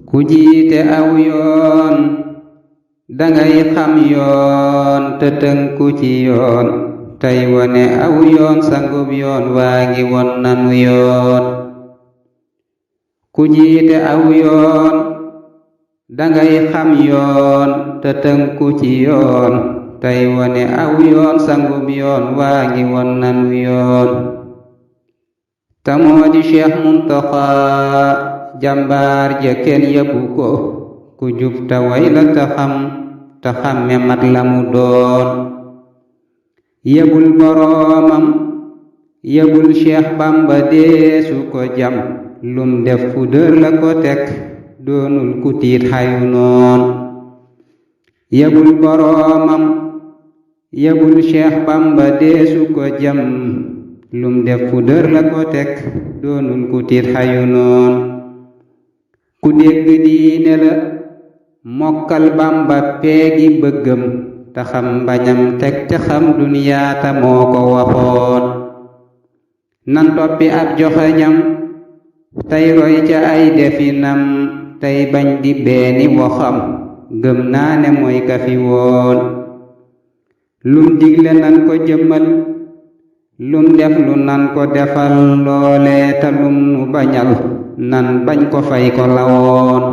ku jiite aw yoon dangay xam yoon te tënku ci yoon tey wone aw yoon sangub yoon waa ngi won nanu yoon ku jiite aw yoon dangay xam yoon te tënku ci yoon tey wone aw yoon sangub yoon waa ngi won nanu yoon tamoo di Cheikh Muntaxa jàmbaar ja kenn yëbu ko ku jub ta way la ta xamme mat la mu doon yëbul boroomam yëbul Cheikh Bamba deesu ko jam lum def fu dër la ko teg doonul ku tiit xayu noon yëbul boroomam yëbul Cheikh Bamba deesu ko jam lum def fu dër la ko teg doonul ku tiit xayu noon ku dégg diine la mokkal Bamba peegi bëggam te xam bañam teg te xam duniyaata moo ko waxoon nan toppi ab joxeñam tey roy ca ay definam tey bañ di beeni waxam gëm naa ne mooy ka fi woon lum digle nan ko jëmmal lum def lu nan ko defal loole te lum nu bañal nan bañ ko fay ko lawoon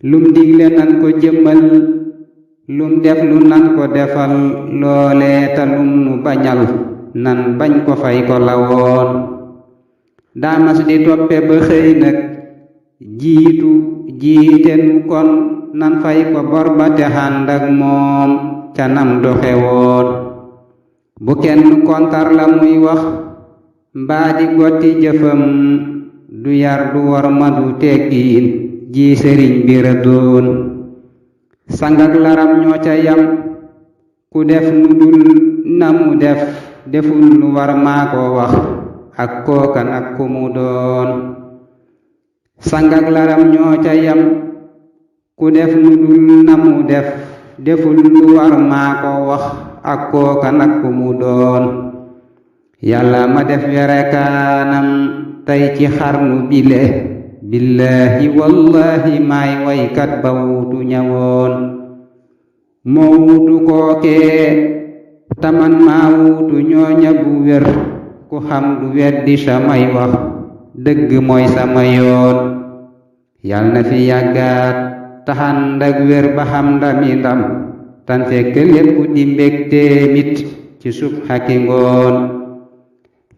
lum digle nan ko jëmmal lum def lu nan ko defal loole te lum nu bañal nan bañ ko fay ko lawoon daamas di toppe ba xëy nag jiite nu kon nan fay ko bor ba te ànd ak moom ca nam doxe woon bu kenn kontar la muy wax mbaa di gotti jëfam du yar du war ma du teggiin ji sëriñ bi rëddoon sangak laram ñoo ca yam ku def nu dul na mu deful lu war maa ko wax ak kookan ak ku mu doon sangak laram ñoo ca yam ku def nu dul na mu deful lu war maa ko wax ak kookan ak ku mu doon yàlla ma def werekaanam tey ci xarnu bile billahi wallahi maay waykat ba wuutu ñawoon moo wuutu kookee taman maa wuutu ñooña bu wér ku xam du weddi samay wax dëgg mooy sama yoon yal na fi yàggaat taxand ak wér ba xam ndami ndam tan fekk lépp di mbégte mit ci sub xaki ngoon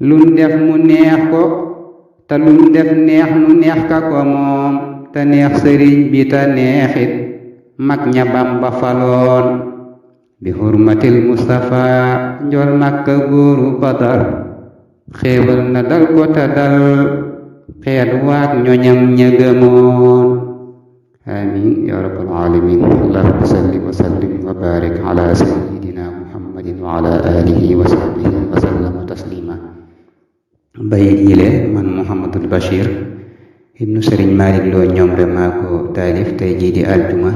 lun def mu neex ko te lum def neex nu neex ka ko moom te neex sëriñ bi te neexit mag ña Bamba faloon bi hurmatil Mustafa njol Makka góoru Badar xéewal na dal ko te dal xeet waak ñoñam ña gëmoon amin ya rabbal alamin allahumma salli wa sallim wa barik ala sayyidina muhammadin wa ala alihi wa sahbihi wa sallama taslima bayit yile man Muhammadul Bachir ibnu Sëriñ Malick Lo ñoom re maa ko taalif tey jii di aljuma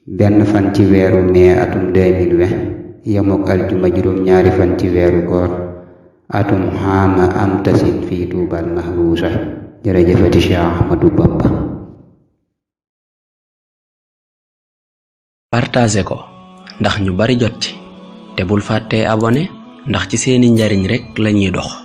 benn fan ci weeru mai atum 2020 yemook aljuma juróom-ñaari fan ci weeru koor atum xaama am tasin fii Tuubal mahruusa jërëjëfati Cheikh Ahmadou Bamba partagé ko ndax ñu bari jot ci te bul fàttee abonné ndax ci seeni njariñ rekk lañuy dox